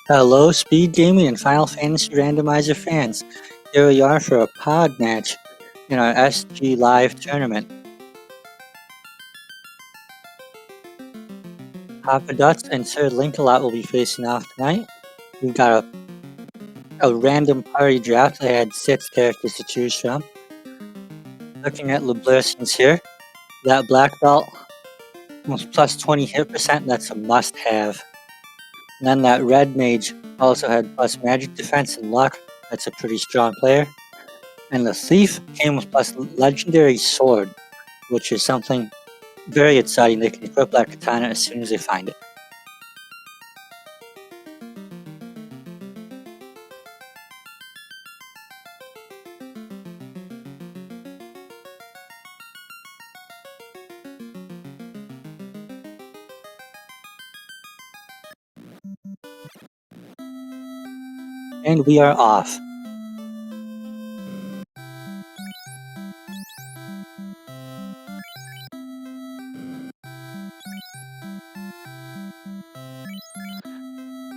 Hello, SpeedGaming and Final Fantasy Randomizer fans. Here we are for a pod match in our SGLive tournament. poppadux and SirLinkalot will be facing off tonight. We've got a random party draft. I had 6 characters to choose from. Looking at Liblercians here, that black belt was plus 20 hit percent, that's a must-have. And then that red mage also had plus magic defense and luck, that's a pretty strong player. And the thief came with plus legendary sword, which is something very exciting. They can equip that katana as soon as they find it. And we are off.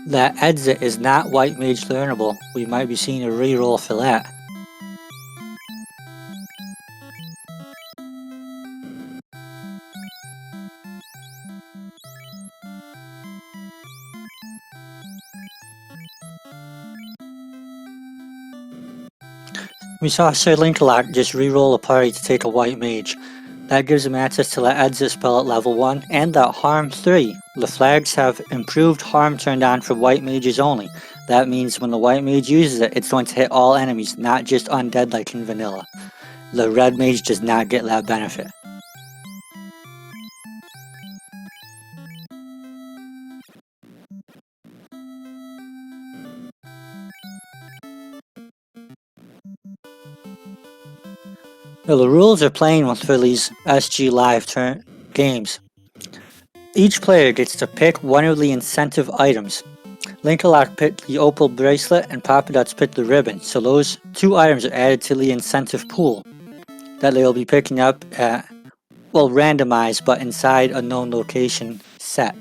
That exit is not white mage learnable. We might be seeing a reroll for that. We saw SirLinkalot just reroll a party to take a white mage. That gives him access to that exit spell at level 1 and that harm 3. The flags have improved harm turned on for white mages only. That means when the white mage uses it, it's going to hit all enemies, not just undead like in vanilla. The red mage does not get that benefit. Now, the rules are playing with for these SGLive games. Each player gets to pick one of the incentive items. Linkalot picked the opal bracelet and poppadux picked the ribbon, so those 2 items are added to the incentive pool that they will be picking up at, well, randomized, but inside a known location set.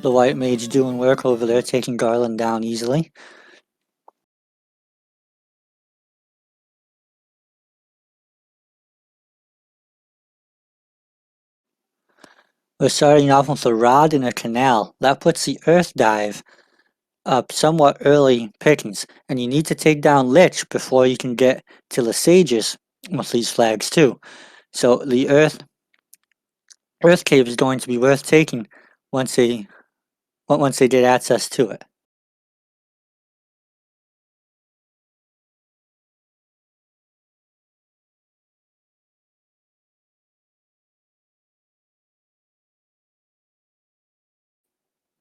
The white mage doing work over there, taking Garland down easily. We're starting off with a rod and a canal. That puts the earth dive up somewhat early pickings, and you need to take down Lich before you can get to the sages with these flags too. So the earth cave is going to be worth taking once they get access to it.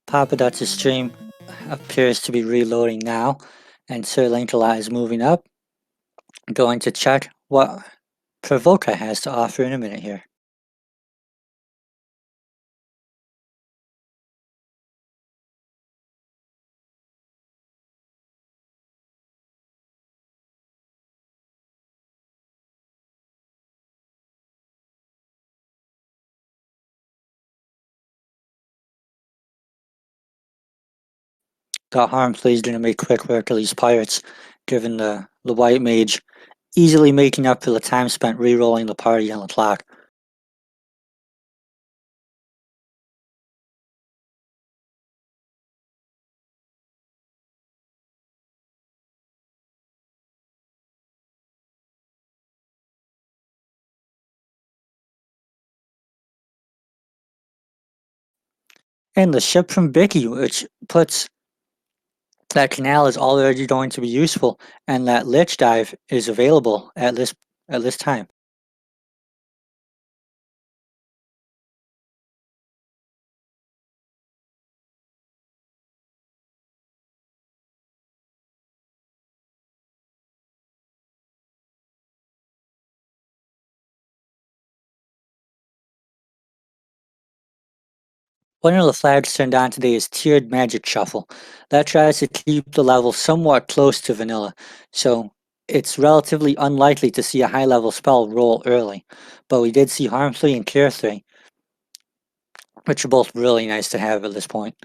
poppadux's stream appears to be reloading now, and SirLinkalot is moving up. I'm going to check what Provoca has to offer in a minute here. Got Harmfleet is going to make quick work of these pirates, given the white mage easily making up for the time spent re-rolling the party on the clock. And the ship from Bicky, which puts that canal is already going to be useful, and that Lich dive is available at this time. One of the flags turned on today is Tiered Magic Shuffle. That tries to keep the level somewhat close to vanilla, so it's relatively unlikely to see a high level spell roll early. But we did see Harm 3 and Cure 3, which are both really nice to have at this point.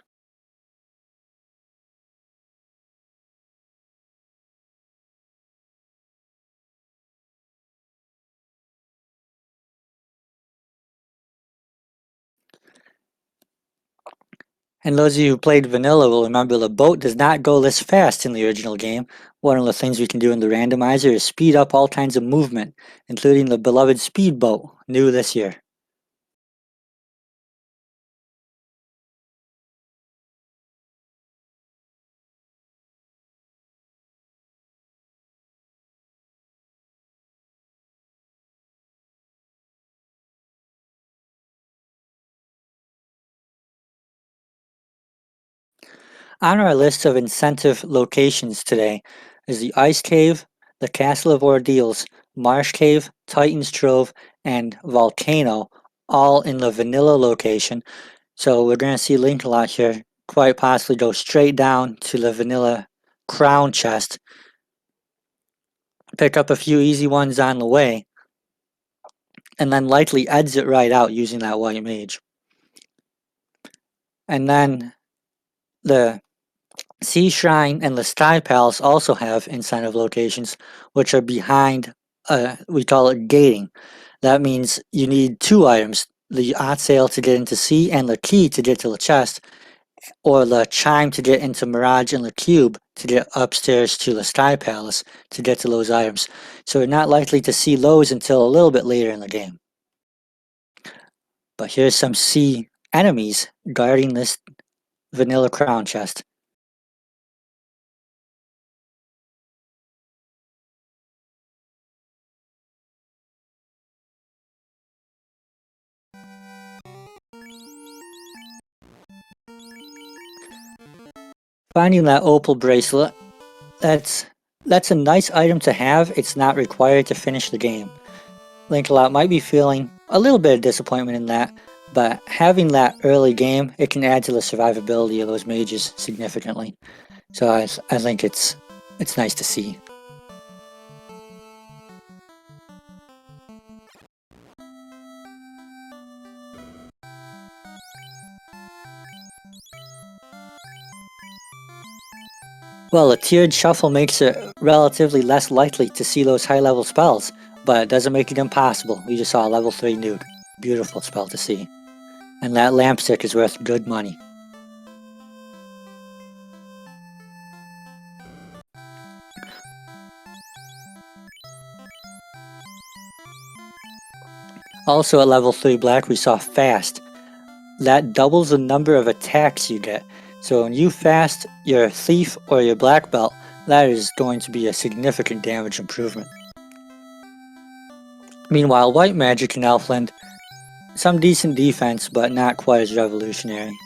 And those of you who played vanilla will remember the boat does not go this fast in the original game. One of the things we can do in the randomizer is speed up all kinds of movement, including the beloved speedboat, new this year. On our list of incentive locations today is the Ice Cave, the Castle of Ordeals, Marsh Cave, Titan's Trove, and Volcano, all in the vanilla location. So we're going to see Linkalot here quite possibly go straight down to the vanilla crown chest, pick up a few easy ones on the way, and then likely exit right out using that white mage. And then the Sea Shrine and the Sky Palace also have incentive locations, which are behind, we call it gating. That means you need two items, the Art Sail to get into sea and the key to get to the chest, or the chime to get into Mirage and the cube to get upstairs to the Sky Palace to get to those items. So we're not likely to see those until a little bit later in the game. But here's some sea enemies guarding this vanilla crown chest. Finding that opal bracelet, that's a nice item to have. It's not required to finish the game. Linkalot might be feeling a little bit of disappointment in that, but having that early game, it can add to the survivability of those mages significantly. So I think it's nice to see. Well, a tiered shuffle makes it relatively less likely to see those high level spells, but it doesn't make it impossible. We just saw a level 3 nuke. Beautiful spell to see. And that lampstick is worth good money. Also at level 3 black we saw fast. That doubles the number of attacks you get. So when you fast your thief or your black belt, that is going to be a significant damage improvement. Meanwhile, white magic in Elfland, some decent defense, but not quite as revolutionary.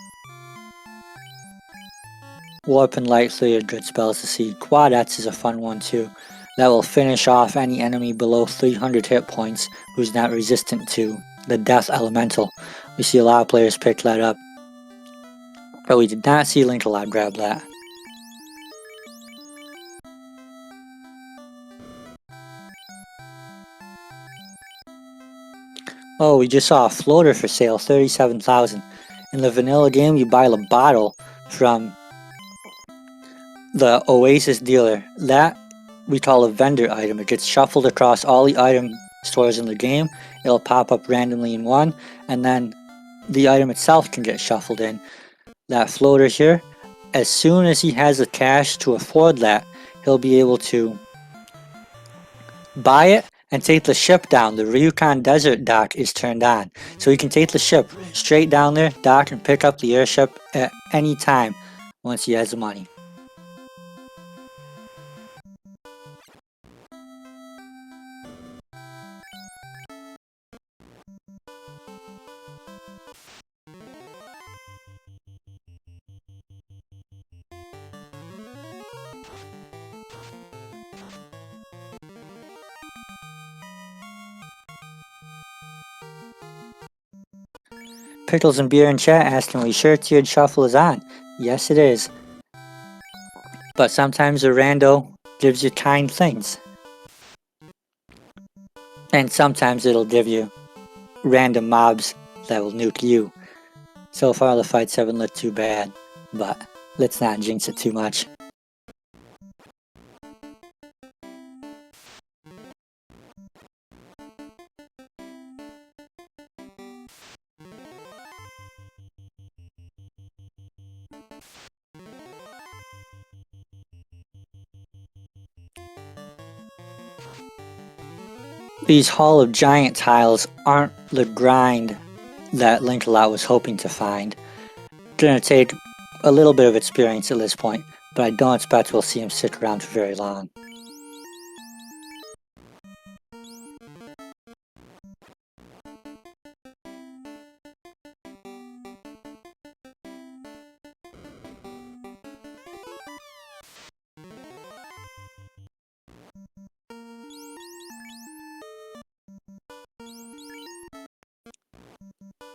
Warp and Light 3 are good spells to see. Quadets is a fun one too. That will finish off any enemy below 300 hit points who's not resistant to the Death Elemental. We see a lot of players pick that up, but we did not see Linkalot grab that. Oh, we just saw a floater for sale, 37,000. In the vanilla game, you buy the bottle from the Oasis dealer. That we call a vendor item. It gets shuffled across all the item stores in the game. It'll pop up randomly in one, and then the item itself can get shuffled in. That floater here, as soon as he has the cash to afford that, he'll be able to buy it and take the ship down. The Ryukon Desert dock is turned on, so he can take the ship straight down there, dock, and pick up the airship at any time once he has the money. Pickles and Beer in chat asking, are we sure tiered shuffle is on? Yes, it is. But sometimes a rando gives you kind things. And sometimes it'll give you random mobs that will nuke you. So far the fights haven't looked too bad, but let's not jinx it too much. These Hall of Giant tiles aren't the grind that Linkalot was hoping to find. Gonna take a little bit of experience at this point, but I don't expect we'll see him stick around for very long.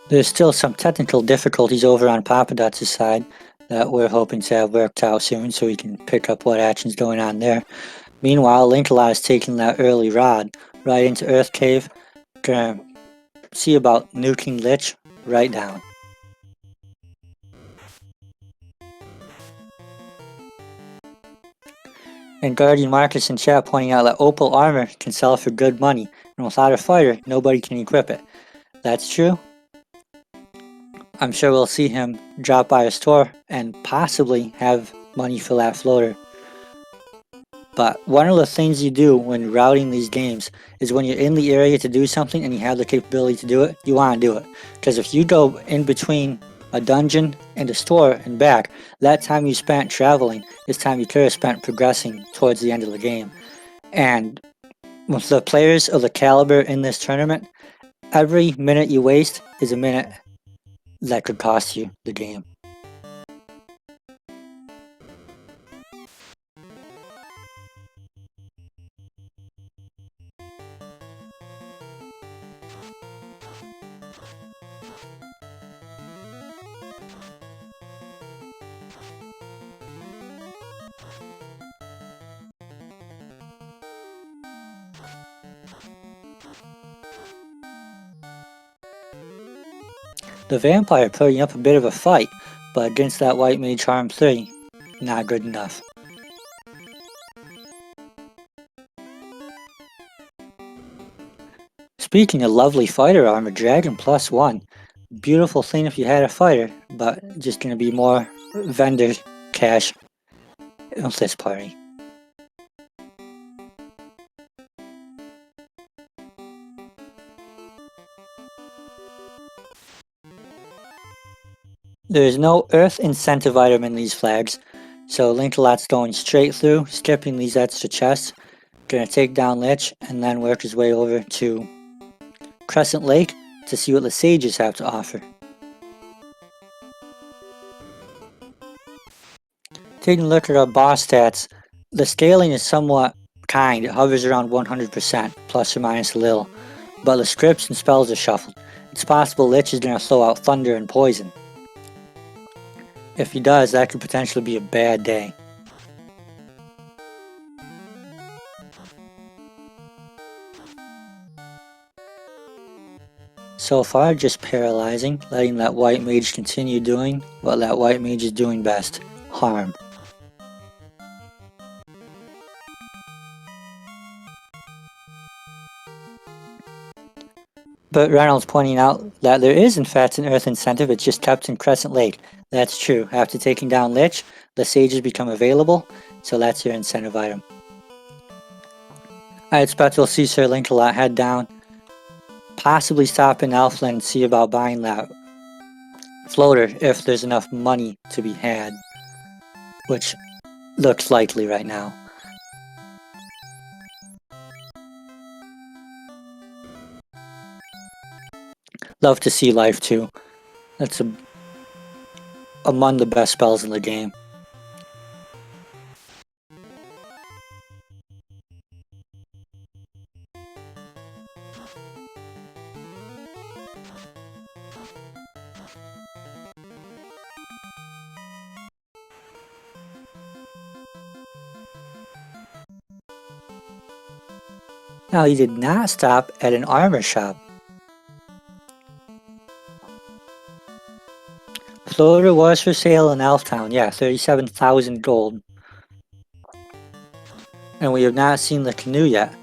There's still some technical difficulties over on poppadux' side that we're hoping to have worked out soon so we can pick up what action's going on there. Meanwhile, Linkalot is taking that early rod right into Earth Cave. Gonna see about nuking Lich right down. And Guardian Marcus in chat pointing out that Opal armor can sell for good money, and without a fighter, nobody can equip it. That's true. I'm sure we'll see him drop by a store and possibly have money for that floater. But one of the things you do when routing these games is when you're in the area to do something and you have the capability to do it, you want to do it. Because if you go in between a dungeon and a store and back, that time you spent traveling is time you could have spent progressing towards the end of the game. And with the players of the caliber in this tournament, every minute you waste is a minute that could cost you the game. The vampire putting up a bit of a fight, but against that white mage harm 3, not good enough. Speaking of lovely fighter armor, Dragon +1. Beautiful thing if you had a fighter, but just gonna be more vendor cash with this party. There is no earth incentive item in these flags, so Linkalot's going straight through, skipping these extra chests, gonna take down Lich, and then work his way over to Crescent Lake to see what the sages have to offer. Taking a look at our boss stats, the scaling is somewhat kind, it hovers around 100%, plus or minus a little, but the scripts and spells are shuffled. It's possible Lich is gonna throw out thunder and poison. If he does, that could potentially be a bad day. So far, just paralyzing, letting that white mage continue doing what that white mage is doing best, harm. But Reynolds pointing out that there is in fact an earth incentive, it's just kept in Crescent Lake. That's true, after taking down Lich, the sages become available, so that's your incentive item. I expect we'll see SirLinkalot head down, possibly stop in Elfland and see about buying that floater if there's enough money to be had, which looks likely right now. Love to see life too. That's among the best spells in the game. Now he did not stop at an armor shop. Floater was for sale in Elftown, yeah, 37,000 gold. And we have not seen the canoe yet.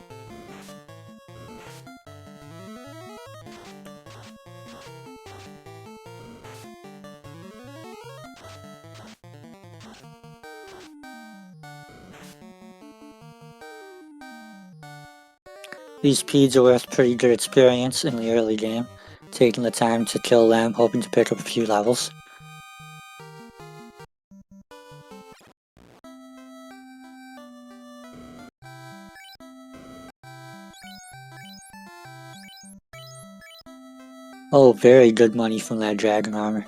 These peeds are worth pretty good experience in the early game, taking the time to kill them, hoping to pick up a few levels. Oh, very good money from that dragon armor.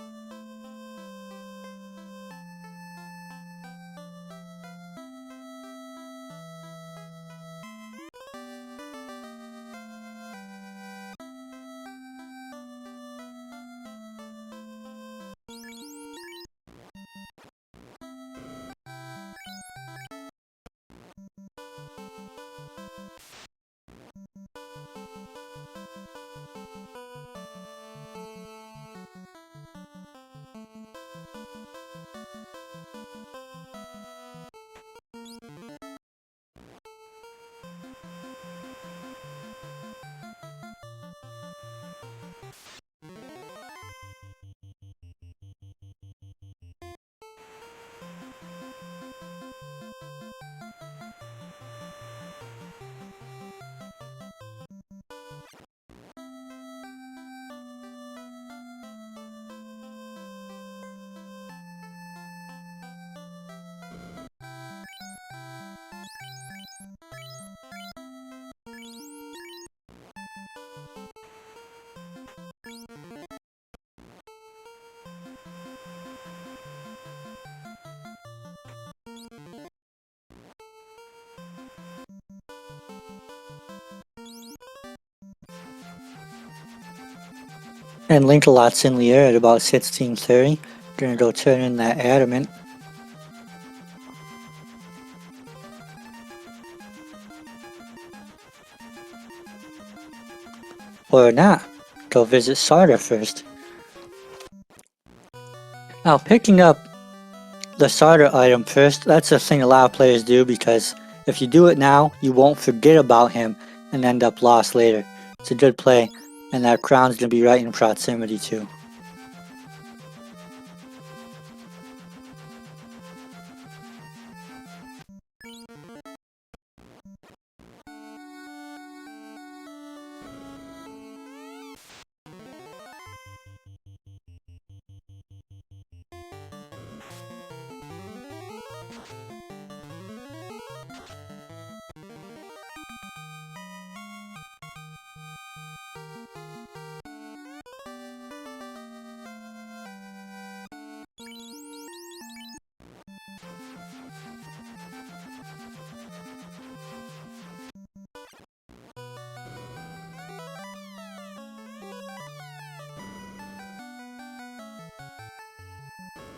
And Linkalot's in the air at about 1630. Gonna go turn in that adamant. Or not. Go visit Sarda first. Now picking up the Sarda item first, that's a thing a lot of players do because if you do it now, you won't forget about him and end up lost later. It's a good play, and that crown's gonna be right in proximity too.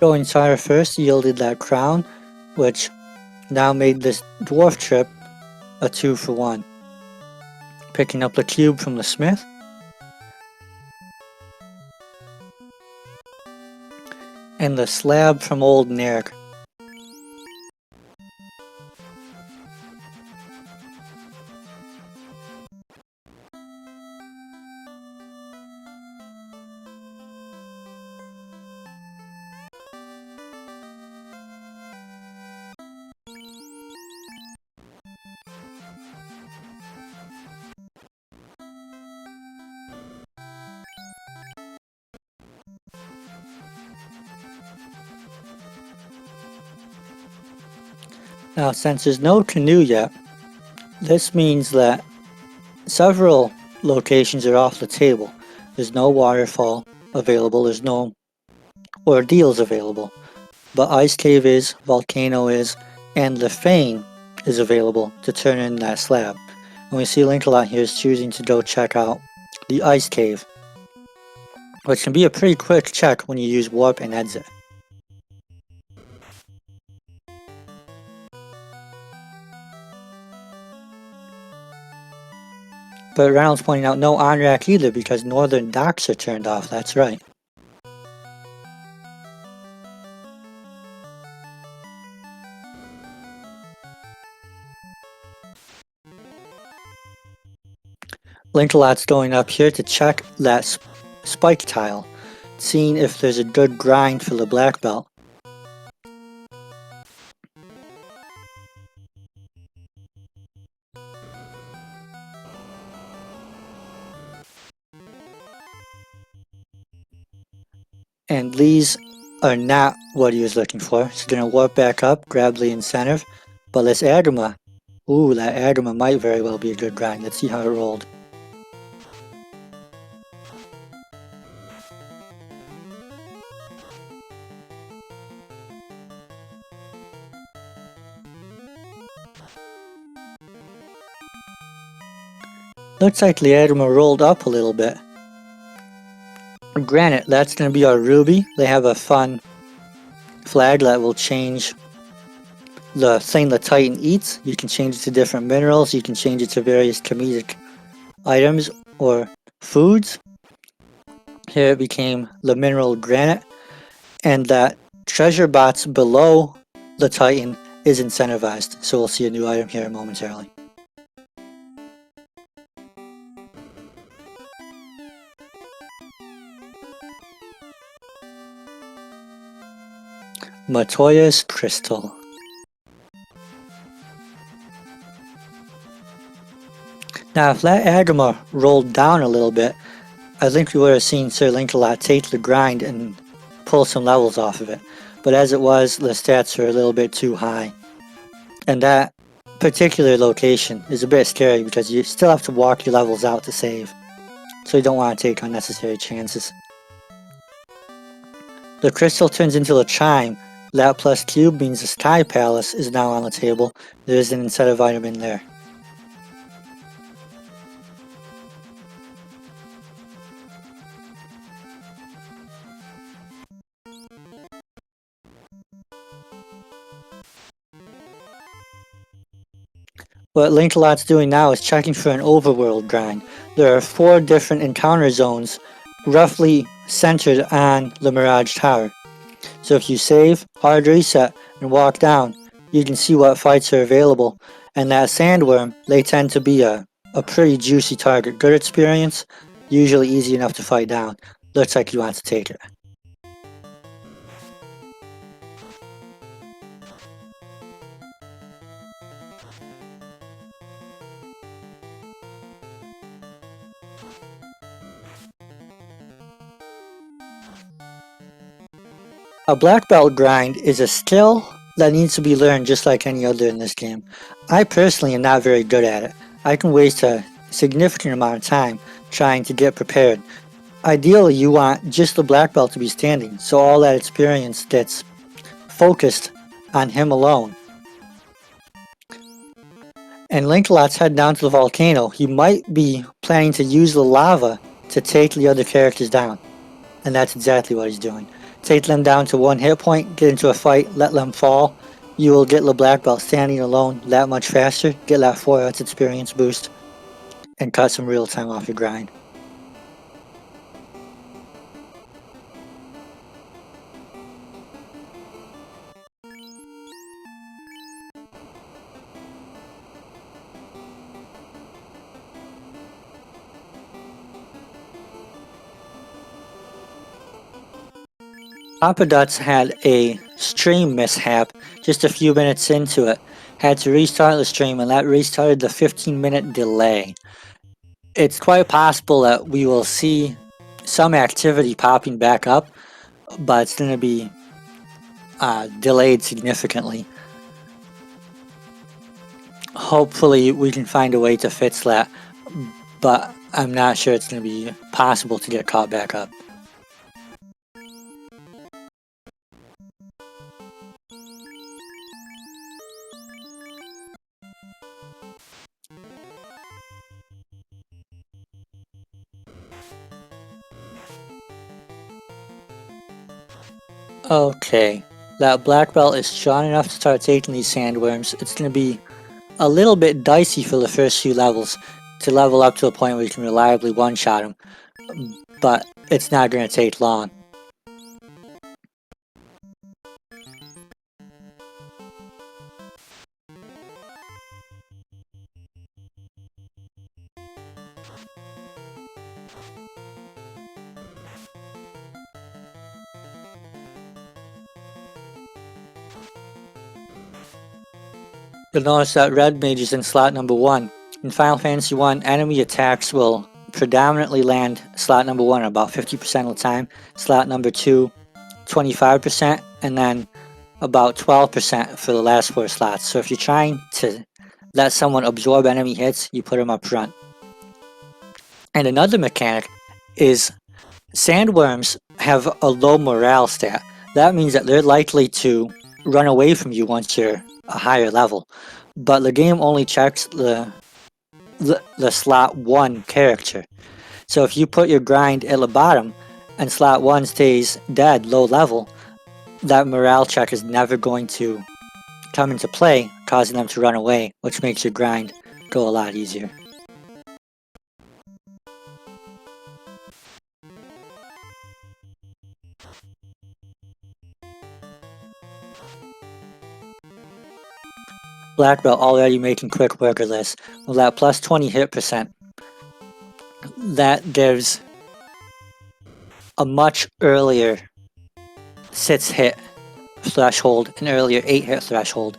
Going Sarda first yielded that crown, which now made this dwarf trip a 2-for-1. Picking up the cube from the smith, and the slab from old Nerg. Now since there's no canoe yet, this means that several locations are off the table. There's no waterfall available, there's no ordeals available, but Ice Cave is, Volcano is, and the Fane is available to turn in that slab. And we see Linkalot here is choosing to go check out the Ice Cave, which can be a pretty quick check when you use Warp and Exit. But Reynolds pointing out no on-rack either because northern docks are turned off, that's right. Linkalot's going up here to check that spike tile, seeing if there's a good grind for the black belt. And these are not what he was looking for. So gonna warp back up, grab the incentive, but let's Agrima. Ooh, that Agrima might very well be a good grind. Let's see how it rolled. Looks like the Agrima rolled up a little bit. Granted, that's going to be our Ruby. They have a fun flag that will change the thing the Titan eats. You can change it to different minerals. You can change it to various comedic items or foods. Here it became the mineral granite. And that treasure box below the Titan is incentivized. So we'll see a new item here momentarily. Matoya's Crystal. Now if that Agrima rolled down a little bit, I think we would have seen SirLinkalot take the grind and pull some levels off of it. But as it was, the stats are a little bit too high. And that particular location is a bit scary because you still have to walk your levels out to save. So you don't want to take unnecessary chances. The crystal turns into a chime. That plus cube means the Sky Palace is now on the table. There is an incentive item in there. What Linkalot's doing now is checking for an overworld grind. There are 4 different encounter zones roughly centered on the Mirage Tower. So if you save, hard reset, and walk down, you can see what fights are available. And that sandworm, they tend to be a pretty juicy target. Good experience, usually easy enough to fight down. Looks like you want to take it. A black belt grind is a skill that needs to be learned just like any other in this game. I personally am not very good at it. I can waste a significant amount of time trying to get prepared. Ideally, you want just the black belt to be standing, so all that experience gets focused on him alone. And Linkalot's head down to the volcano. He might be planning to use the lava to take the other characters down. And that's exactly what he's doing. Take them down to 1 hit point, get into a fight, let them fall. You will get the black belt standing alone that much faster, get that 4x experience boost, and cut some real time off your grind. Poppadux had a stream mishap just a few minutes into it. Had to restart the stream and that restarted the 15-minute delay. It's quite possible that we will see some activity popping back up, but it's going to be delayed significantly. Hopefully we can find a way to fix that, but I'm not sure it's going to be possible to get caught back up. Okay, that black belt is strong enough to start taking these sandworms. It's going to be a little bit dicey for the first few levels. to level up to a point where you can reliably one-shot them, but it's not going to take long. You'll notice that red mage is in slot number 1. In Final Fantasy 1, enemy attacks will predominantly land slot number 1 about 50% of the time, slot number 2 25%, and then about 12% for the last 4 slots. So if you're trying to let someone absorb enemy hits, you put them up front. And another mechanic is sandworms have a low morale stat. That means that they're likely to run away from you once you're a higher level, but the game only checks the slot 1 character. So if you put your grind at the bottom and slot 1 stays dead, low level, that morale check is never going to come into play, causing them to run away, which makes your grind go a lot easier. Black belt already making quick work of this. With that plus 20 hit percent, that gives a much earlier 6 hit threshold, an earlier 8 hit threshold.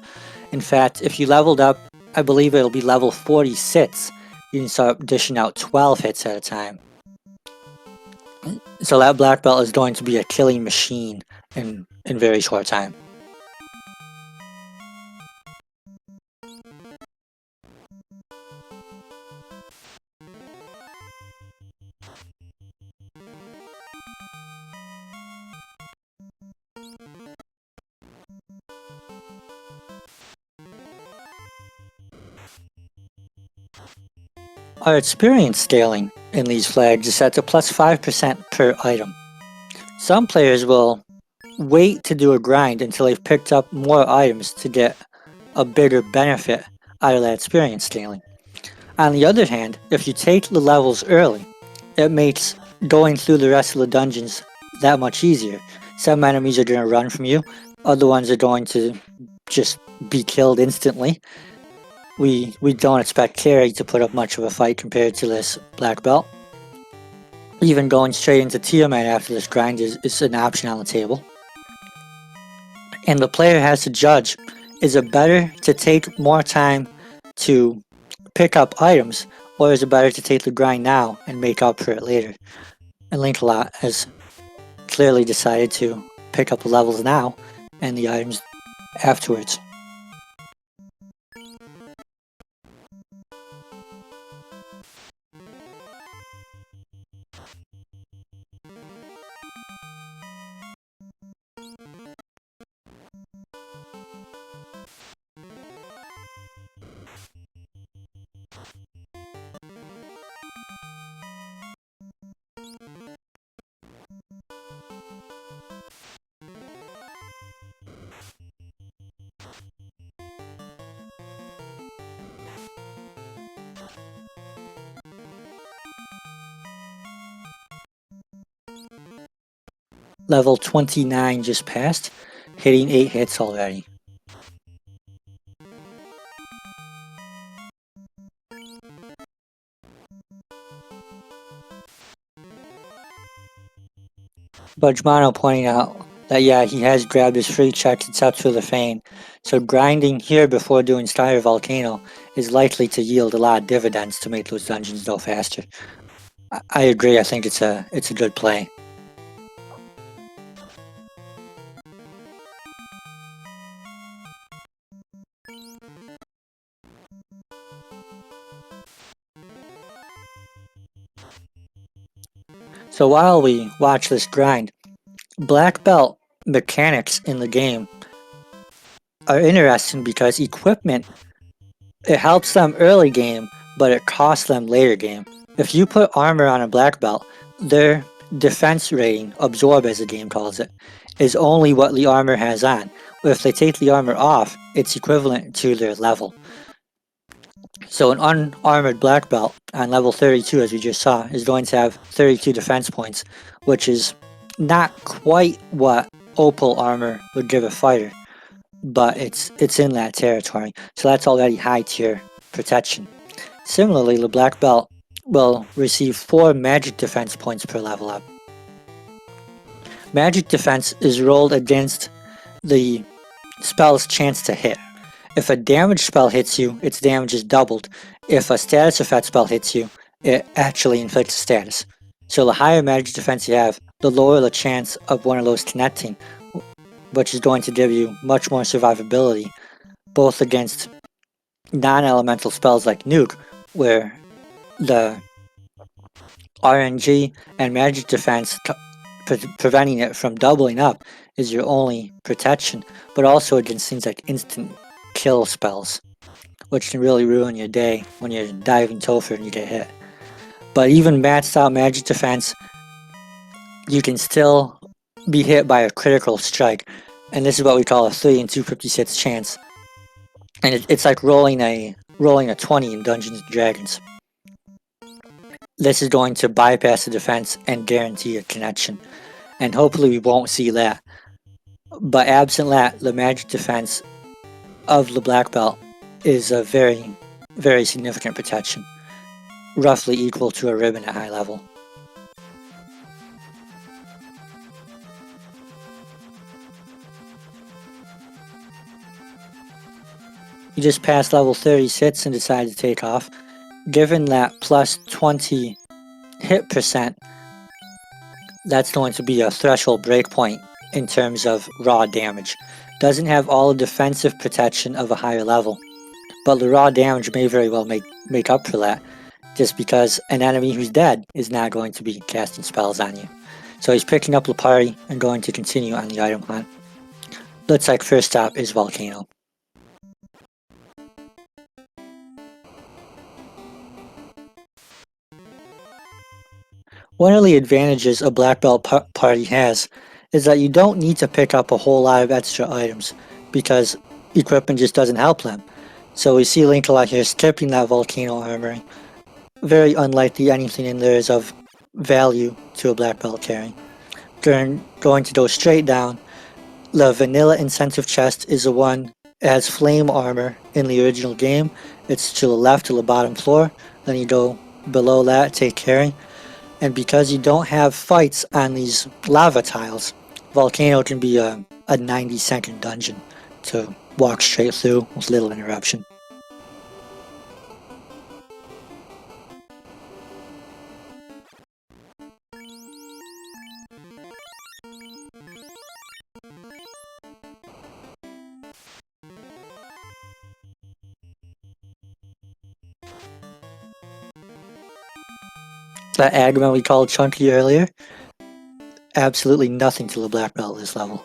In fact, if you leveled up, I believe it'll be level 46, you can start dishing out 12 hits at a time. So that black belt is going to be a killing machine in very short time. Our experience scaling in these flags is set to plus 5% per item. Some players will wait to do a grind until they've picked up more items to get a bigger benefit out of that experience scaling. On the other hand, if you take the levels early, it makes going through the rest of the dungeons that much easier. Some enemies are going to run from you, other ones are going to just be killed instantly. We don't expect Carrie to put up much of a fight compared to this black belt. Even going straight into Tiamat after this grind is an option on the table. And the player has to judge, is it better to take more time to pick up items, or is it better to take the grind now and make up for it later? And Linkalot has clearly decided to pick up the levels now and the items afterwards. Level 29 just passed, hitting 8 hits already. Budgemano pointing out that yeah, he has grabbed his free checks except for the Feign, so grinding here before doing Star Volcano is likely to yield a lot of dividends to make those dungeons go faster. I agree, I think it's a good play. So while we watch this grind, black belt mechanics in the game are interesting because equipment, it helps them early game, but it costs them later game. If you put armor on a black belt, their defense rating, absorb as the game calls it, is only what the armor has on. But if they take the armor off, it's equivalent to their level. So an unarmored black belt on level 32, as we just saw, is going to have 32 defense points, which is not quite what opal armor would give a fighter, but it's in that territory. So that's already high tier protection. Similarly, the black belt will receive 4 magic defense points per level up. Magic defense is rolled against the spell's chance to hit. If a damage spell hits you, its damage is doubled. If a status effect spell hits you, it actually inflicts a status. So the higher magic defense you have, the lower the chance of one of those connecting, which is going to give you much more survivability, both against non-elemental spells like Nuke, where the RNG and magic defense preventing it from doubling up is your only protection, but also against things like instant kill spells, which can really ruin your day when you're diving Topher and you get hit. But even maxed out magic defense, you can still be hit by a critical strike, and this is what we call a 3 in 256 chance. And it's like rolling a 20 in Dungeons & Dragons. This is going to bypass the defense and guarantee a connection, and hopefully we won't see that. But absent that, the magic defense of the black belt is a very, very significant protection, roughly equal to a ribbon at high level. You just passed level 36 and decided to take off. Given that plus 20 hit percent, that's going to be a threshold breakpoint in terms of raw damage. Doesn't have all the defensive protection of a higher level, but the raw damage may very well make up for that, just because an enemy who's dead is not going to be casting spells on you. So he's picking up Lipari and going to continue on the item hunt. Looks like first stop is Volcano. One of the advantages a black belt party has is that you don't need to pick up a whole lot of extra items, because equipment just doesn't help them. So we see SirLinkalot here skipping that Volcano armory. Very unlikely anything in there is of value to a black belt carry. Going to go straight down, the vanilla incentive chest is the one that has flame armor in the original game. It's to the left to the bottom floor, then you go below that, take carry. And because you don't have fights on these lava tiles, Volcano can be a 90-second dungeon to walk straight through with little interruption. That Agma we called chunky earlier, absolutely nothing to the black belt this level.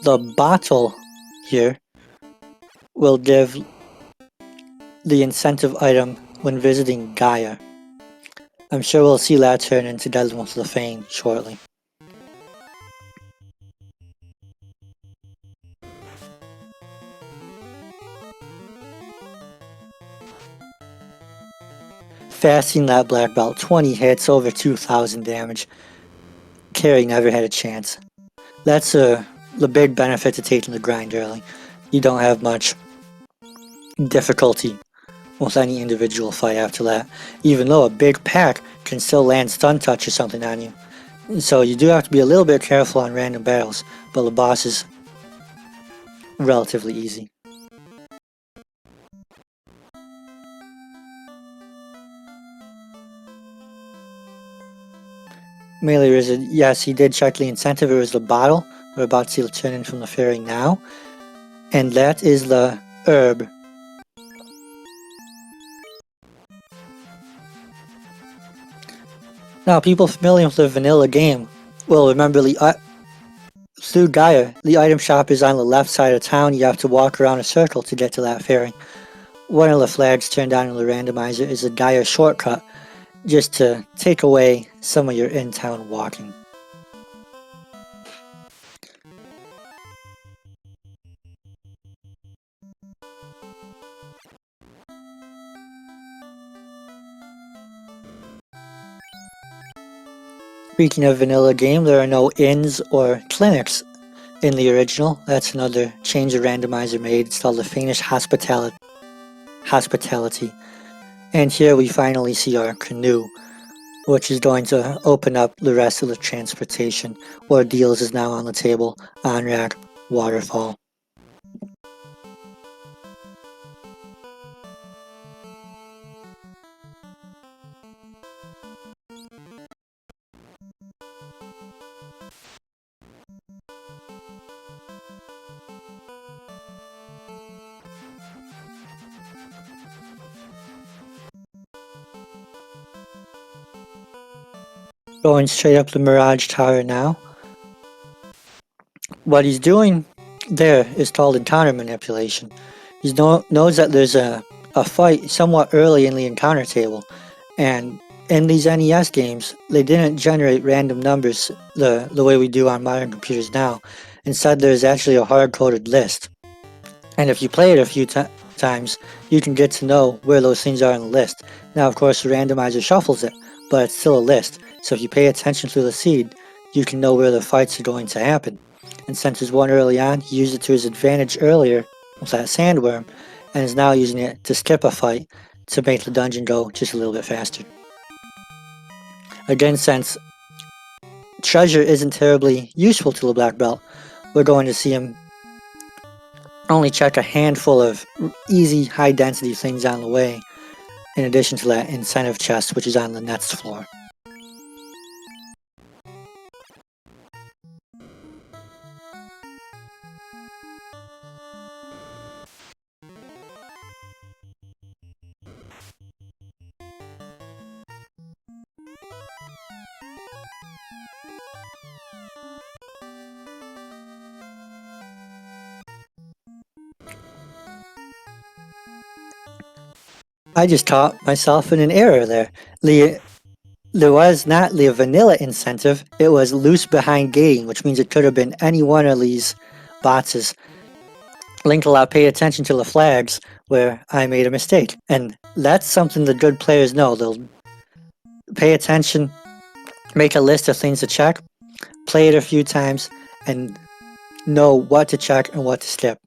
The bottle here will give the incentive item when visiting Gaia. I'm sure we'll see that turn into Desmond with the Fane shortly. Fasting that black belt, 20 hits, over 2,000 damage. Carry never had a chance. That's the big benefit to taking the grind early. You don't have much difficulty with any individual fight after that, even though a big pack can still land stun touch or something on you. So you do have to be a little bit careful on random battles, but the boss is relatively easy. Melee Wizard, yes, he did check the incentive. It was the bottle. We're about to see it turn in from the fairy now. And that is the herb. Now, people familiar with the vanilla game will remember through Gaia, the item shop is on the left side of town. You have to walk around a circle to get to that fairy. One of the flags turned on in the randomizer is a Gaia shortcut, just to take away some of your in-town walking. Speaking of vanilla game, there are no inns or clinics in the original. That's another change the randomizer made. It's called the Finnish hospitality. And here we finally see our canoe, which is going to open up the rest of the transportation. Ordeals is now on the table. On-rack, waterfall. Going straight up the Mirage Tower now. What he's doing there is called encounter manipulation. He knows that there's a fight somewhat early in the encounter table, and in these NES games, they didn't generate random numbers the way we do on modern computers now. Instead, there's actually a hard-coded list. And if you play it a few times, you can get to know where those things are on the list. Now, of course, the randomizer shuffles it, but it's still a list. So if you pay attention to the seed, you can know where the fights are going to happen. And since there's one early on, he used it to his advantage earlier with that sandworm, and is now using it to skip a fight to make the dungeon go just a little bit faster. Again, since treasure isn't terribly useful to the black belt, we're going to see him only check a handful of easy, high-density things on the way, in addition to that incentive chest, which is on the next floor. I just caught myself in an error there. There was not the vanilla incentive, it was loose behind gating, which means it could have been any one of these boxes. Linkalot, pay attention to the flags where I made a mistake. And that's something the good players know. They'll pay attention, make a list of things to check, play it a few times, and know what to check and what to skip.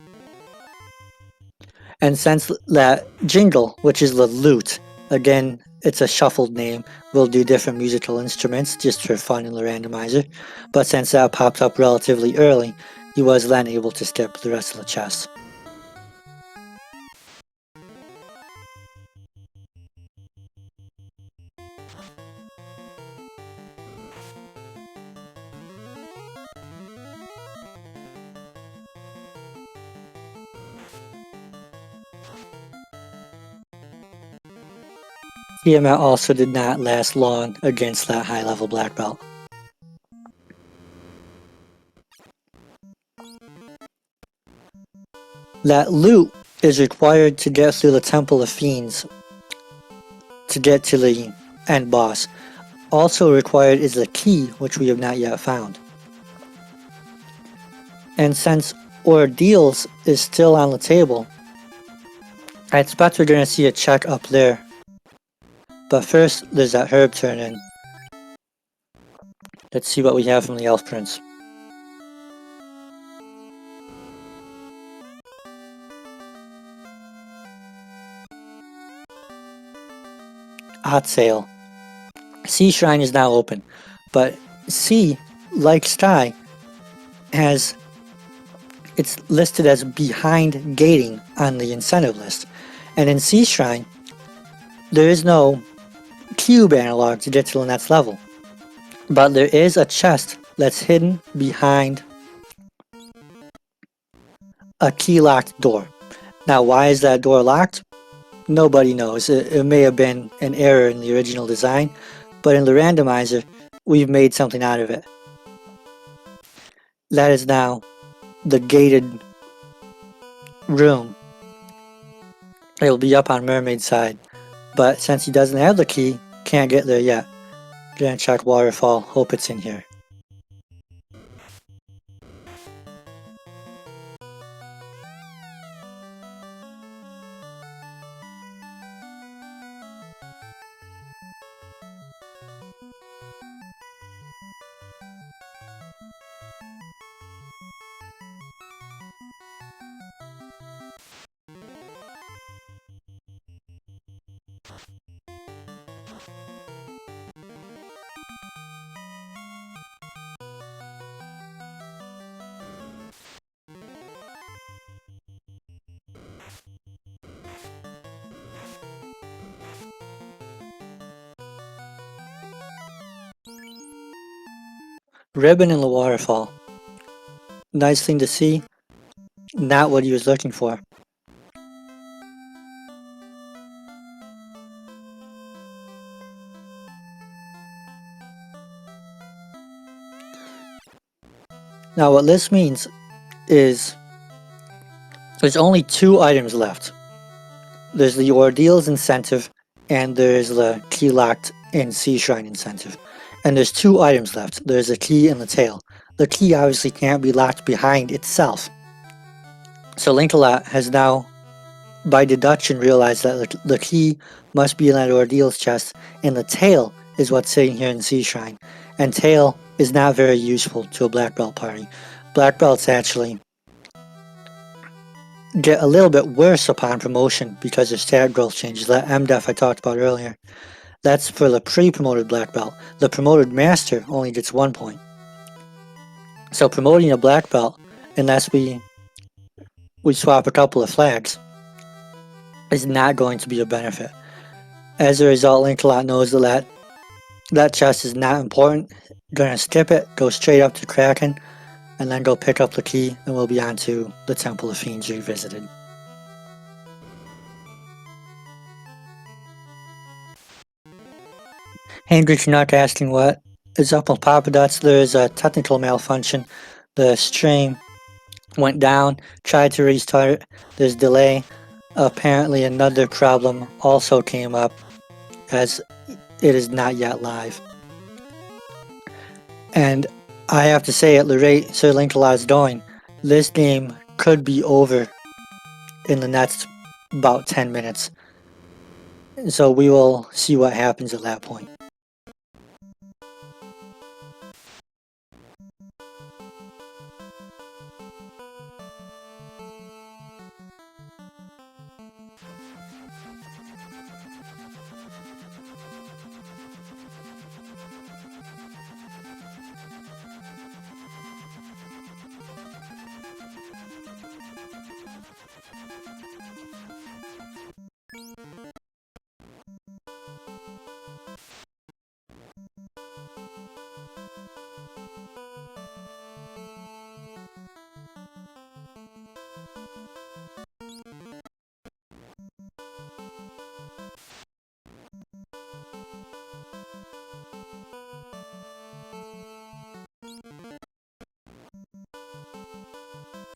And since that jingle, which is the lute, again, it's a shuffled name, we'll do different musical instruments just for fun in the randomizer, but since that popped up relatively early, he was then able to skip the rest of the chess. Tiamat also did not last long against that high-level black belt. That loot is required to get through the Temple of Fiends to get to the end boss. Also required is the key, which we have not yet found. And since Ordeals is still on the table, I expect we're going to see a check up there. But first, there's that herb turn in. Let's see what we have from the Elf Prince. Hot sale. Sea Shrine is now open, but Sea, like Sky, it's listed as behind gating on the incentive list. And in Sea Shrine, there is no cube analog to get to the next level. But there is a chest that's hidden behind a key-locked door. Now, why is that door locked? Nobody knows. It may have been an error in the original design, but in the randomizer, we've made something out of it. That is now the gated room. It'll be up on Mermaid's side, but since he doesn't have the key, can't get there yet. Gonna check waterfall, hope it's in here. Ribbon in the waterfall. Nice thing to see. Not what he was looking for. Now what this means is there's only 2 items left. There's the Ordeals incentive and there's the key locked in Sea Shrine incentive. And there's 2 items left. There's a key and the tail. The key obviously can't be locked behind itself. So SirLinkalot has now, by deduction, realized that the key must be in that Ordeals chest, and the tail is what's sitting here in Sea Shrine. And tail is not very useful to a black belt party. Black belts actually get a little bit worse upon promotion because of stat growth changes. That MDEF I talked about earlier, that's for the pre-promoted black belt. The promoted master only gets 1 point. So promoting a black belt, unless we swap a couple of flags, is not going to be a benefit. As a result, SirLinkalot knows that chest is not important. Gonna skip it, go straight up to Kraken, and then go pick up the key, and we'll be on to the Temple of Fiends Revisited. Angry Canuck asking what is up with poppadux. There is a technical malfunction. The stream went down, tried to restart, there's delay. Apparently another problem also came up as it is not yet live. And I have to say, at the rate SirLinkalot is going, this game could be over in the next about 10 minutes. So we will see what happens at that point.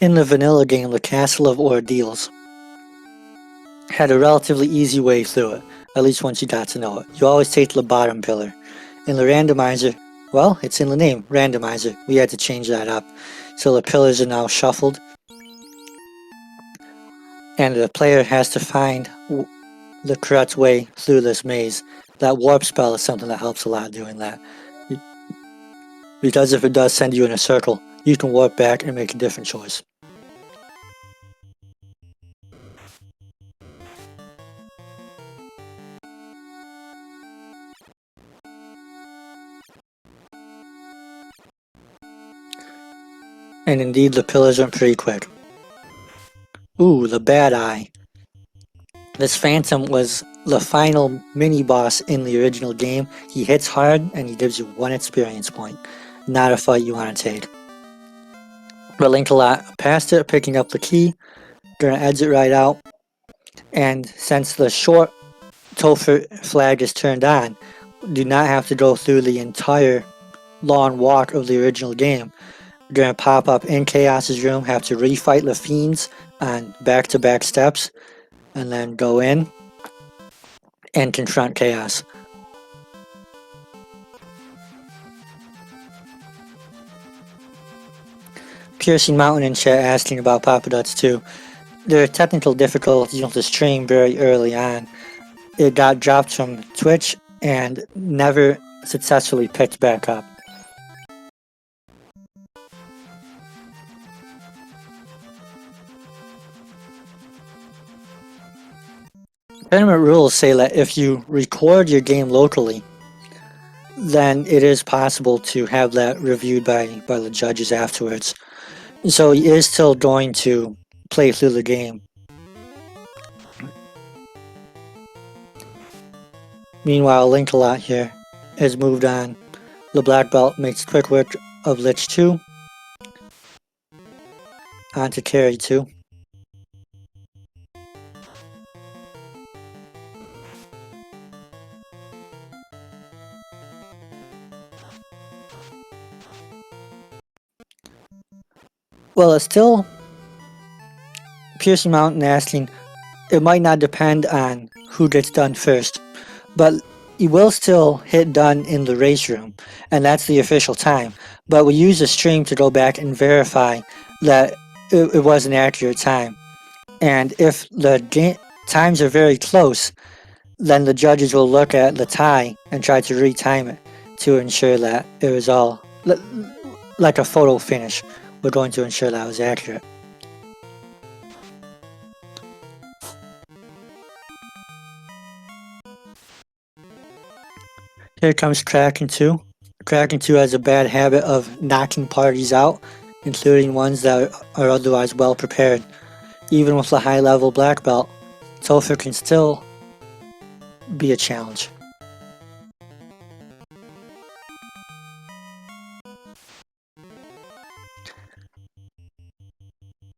In the vanilla game, the Castle of Ordeals had a relatively easy way through it, at least once you got to know it. You always take the bottom pillar. In the randomizer, well, it's in the name, randomizer. We had to change that up. So the pillars are now shuffled. And the player has to find the correct way through this maze. That warp spell is something that helps a lot doing that. Because if it does send you in a circle, you can warp back and make a different choice. And indeed, the pillars are pretty quick. Ooh, the bad eye. This Phantom was the final mini-boss in the original game. He hits hard and he gives you 1 experience point. Not a fight you want to take. But SirLinkalot passed it, picking up the key. Gonna exit right out. And since the short Topher flag is turned on, do not have to go through the entire long walk of the original game. We're gonna pop up in Chaos's room, have to refight the fiends on back-to-back steps, and then go in and confront Chaos. Piercing Mountain in chat asking about poppadux too. There are technical difficulties with the stream very early on. It got dropped from Twitch and never successfully picked back up. Tournament rules say that if you record your game locally, then it is possible to have that reviewed by the judges afterwards. So he is still going to play through the game. Meanwhile, Linkalot here has moved on. The black belt makes quick work of Lich 2. On to carry 2. Well, it's still Piercing Mountain asking, it might not depend on who gets done first, but you will still hit done in the race room, and that's the official time. But we use the stream to go back and verify that it was an accurate time. And if the times are very close, then the judges will look at the tie and try to retime it to ensure that it was all like a photo finish. We're going to ensure that was accurate. Here comes Kraken 2. Kraken 2 has a bad habit of knocking parties out, including ones that are otherwise well prepared. Even with a high level black belt, Topher can still be a challenge.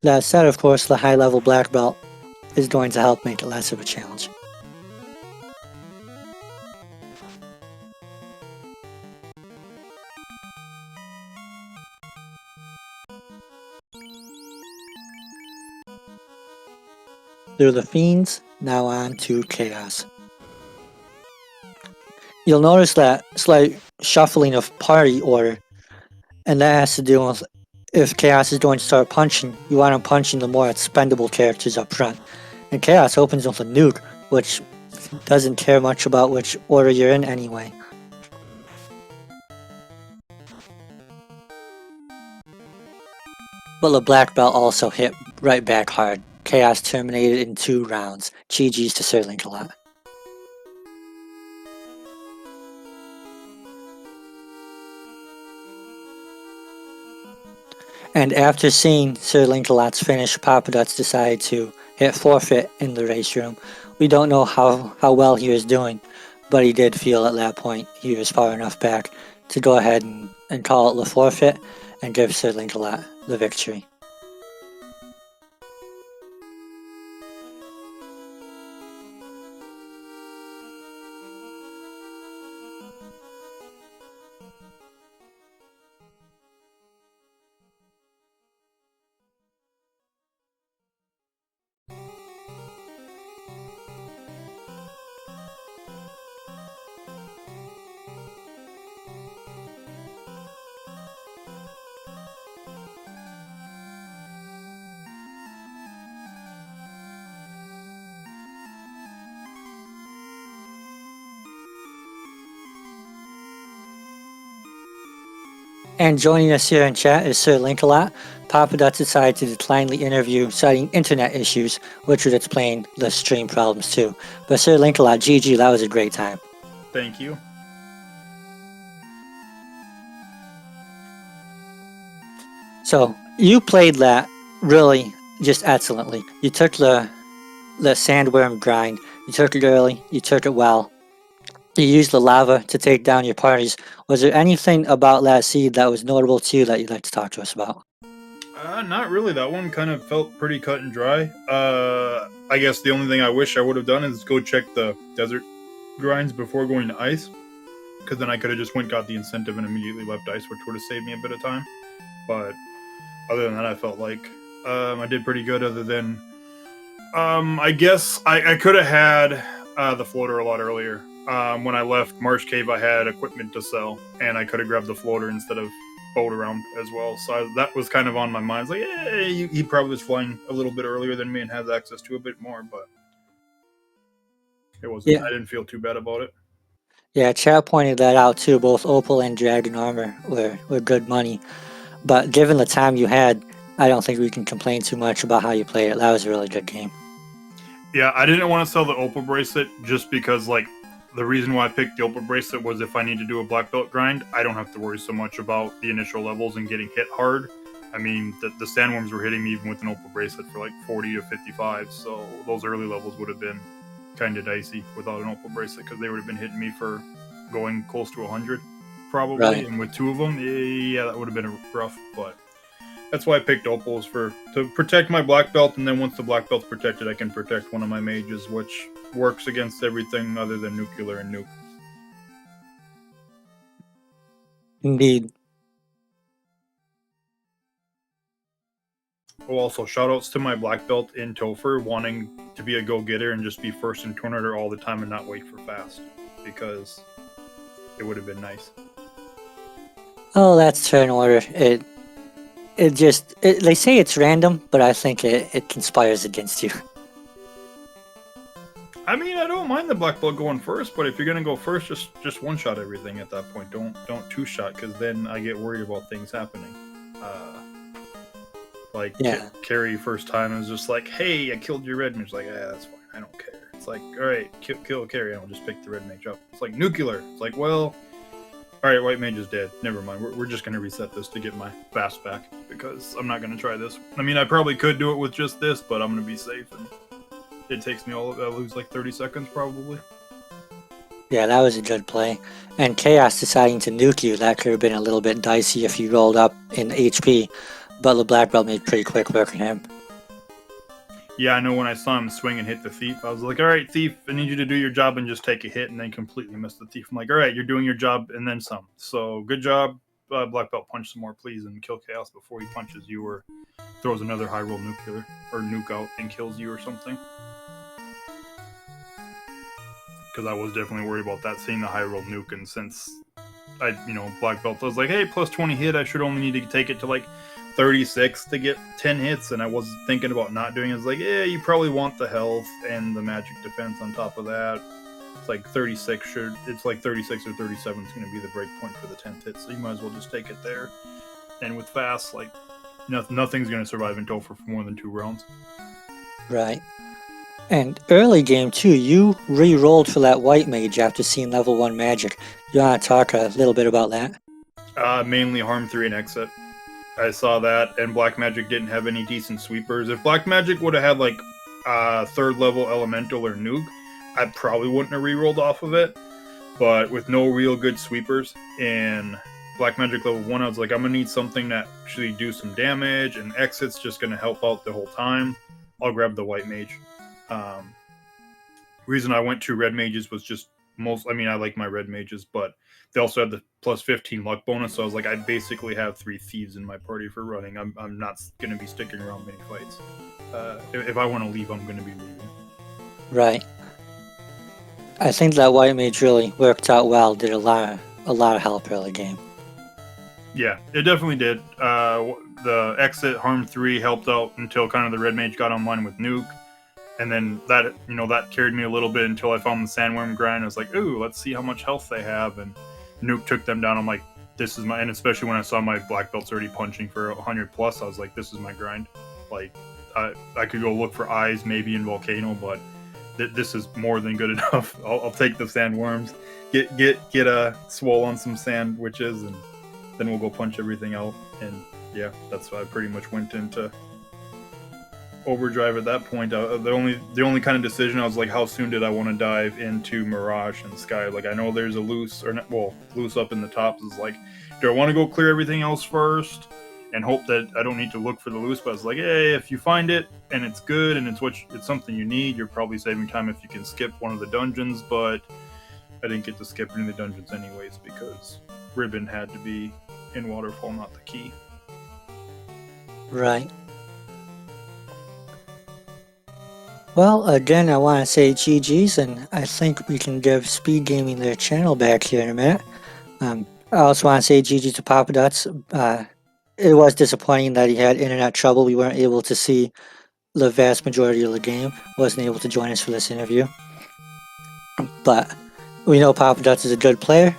That said, of course, the high level black belt is going to help make it less of a challenge. Through the Fiends, now on to Chaos. You'll notice that slight shuffling of party order, and that has to do with if Chaos is going to start punching, you want him punching the more expendable characters up front. And Chaos opens with a nuke, which doesn't care much about which order you're in anyway. But the black belt also hit right back hard. Chaos terminated in 2 rounds. GG's to SirLinkalot. And after seeing SirLinkalot's finish, poppadux decided to hit forfeit in the race room. We don't know how well he was doing, but he did feel at that point he was far enough back to go ahead and call it the forfeit and give SirLinkalot the victory. And joining us here in chat is SirLinkalot. poppadux decided to decline the interview, citing internet issues, which would explain the stream problems too. But SirLinkalot, GG, that was a great time. Thank you. So, you played that really just excellently. You took the sandworm grind, you took it early, you took it well. You used the lava to take down your parties. Was there anything about that seed that was notable to you that you'd like to talk to us about? Not really. That one kind of felt pretty cut and dry. I guess the only thing I wish I would have done is go check the desert grinds before going to ice, because then I could have just got the incentive and immediately left ice, which would have saved me a bit of time. But other than that, I felt like I did pretty good, other than I guess I could have had the floater a lot earlier. When I left Marsh Cave, I had equipment to sell, and I could have grabbed the floater instead of boat around as well. So that was kind of on my mind. It's like, yeah, he probably was flying a little bit earlier than me and has access to a bit more, but it wasn't. Yeah. I didn't feel too bad about it. Yeah, chat pointed that out too. Both Opal and Dragon Armor were good money. But given the time you had, I don't think we can complain too much about how you played it. That was a really good game. Yeah, I didn't want to sell the Opal bracelet just because, like, the reason why I picked the Opal bracelet was if I need to do a black belt grind, I don't have to worry so much about the initial levels and getting hit hard. I mean, the sandworms were hitting me even with an Opal bracelet for like 40 to 55, so those early levels would have been kind of dicey without an Opal bracelet because they would have been hitting me for going close to 100 probably, Right. and with 2 of them, yeah, that would have been rough, but that's why I picked Opals to protect my black belt, and then once the black belt's protected, I can protect one of my mages, which works against everything other than nuclear and nuke. Indeed. Oh, also, shoutouts to my black belt in Topher wanting to be a go-getter and just be first in turn order all the time and not wait for fast, because it would have been nice. Oh, that's turn order. They say it's random, but I think it conspires against you. I mean, I don't mind the black belt going first, but if you're gonna go first, just one shot everything at that point. Don't two shot, because then I get worried about things happening. Like Yeah. Carrie first time is just like, hey, I killed your red mage. Like, yeah, that's fine. I don't care. It's like, all right, kill Carrie, and I'll just pick the red mage up. It's like nuclear. It's like, well, all right, white mage is dead. Never mind. We're just gonna reset this to get my fast back because I'm not gonna try this. I mean, I probably could do it with just this, but I'm gonna be safe, and it takes me I lose like 30 seconds probably. Yeah, that was a good play. And Chaos deciding to nuke you, that could have been a little bit dicey if you rolled up in HP, but the black belt made pretty quick work of him. Yeah, I know when I saw him swing and hit the thief, I was like, all right, thief, I need you to do your job and just take a hit, and then completely miss the thief. I'm like, all right, you're doing your job and then some. So good job, black belt, punch some more, please, and kill Chaos before he punches you or throws another high roll nuclear or nuke out and kills you or something. Because I was definitely worried about that, seeing the high roll nuke, and since I, black belt, I was like, hey, plus 20 hit, I should only need to take it to like 36 to get 10 hits, and I was thinking about not doing it. It's like, yeah, you probably want the health and the magic defense on top of that. It's like 36 it's like 36 or 37 is going to be the break point for the 10th hit, so you might as well just take it there. And with fast, like, nothing's going to survive in Topher for more than 2 rounds. Right. And early game too, you re-rolled for that white mage after seeing level 1 magic. You want to talk a little bit about that? Mainly harm 3 and exit. I saw that, and black magic didn't have any decent sweepers. If black magic would have had like 3rd level elemental or nuke, I probably wouldn't have re-rolled off of it. But with no real good sweepers in black magic level 1, I was like, I'm gonna need something that actually do some damage, and exit's just gonna help out the whole time. I'll grab the white mage. Reason I went to red mages was just I like my red mages, but they also had the plus 15 luck bonus, so I was like, I basically have 3 thieves in my party for running. I'm not going to be sticking around many fights. If I want to leave, I'm going to be leaving. Right. I think that white mage really worked out well, did a lot of help early game. Yeah, it definitely did. The exit harm 3 helped out until kind of the red mage got online with nuke. And then that carried me a little bit until I found the sandworm grind. I was like, ooh, let's see how much health they have. And nuke took them down. I'm like, this is and especially when I saw my black belts already punching for 100 plus, I was like, this is my grind. Like, I could go look for eyes maybe in Volcano, but this is more than good enough. I'll take the sandworms, get a swole on some sandwiches, and then we'll go punch everything out. And yeah, that's why I pretty much went into overdrive at that point. The only kind of decision I was like, how soon did I want to dive into Mirage and Sky? Like, I know there's a loose loose up in the tops. Is like, do I want to go clear everything else first and hope that I don't need to look for the loose? But I was like, hey, if you find it and it's good and it's something you need, you're probably saving time if you can skip one of the dungeons. But I didn't get to skip any of the dungeons anyways because Ribbon had to be in Waterfall, not the key. Right. Well, again, I want to say GG's, and I think we can give SpeedGaming their channel back here in a minute. I also want to say GG to poppadux. It was disappointing that he had internet trouble. We weren't able to see the vast majority of the game. Wasn't able to join us for this interview. But we know poppadux is a good player,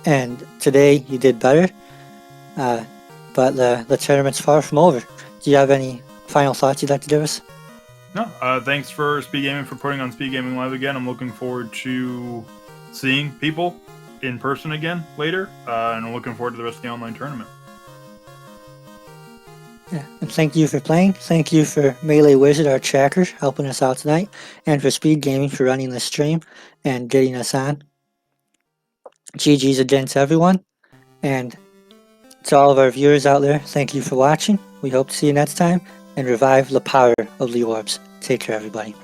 and today you did better. But the tournament's far from over. Do you have any final thoughts you'd like to give us? No, thanks for SpeedGaming for putting on SpeedGaming Live again. I'm looking forward to seeing people in person again later, and I'm looking forward to the rest of the online tournament. Yeah, and thank you for playing. Thank you for Melee Wizard, our tracker, helping us out tonight, and for SpeedGaming for running the stream and getting us on. GG's again to everyone, and to all of our viewers out there, thank you for watching. We hope to see you next time, and revive the power of the orbs. Take care, everybody.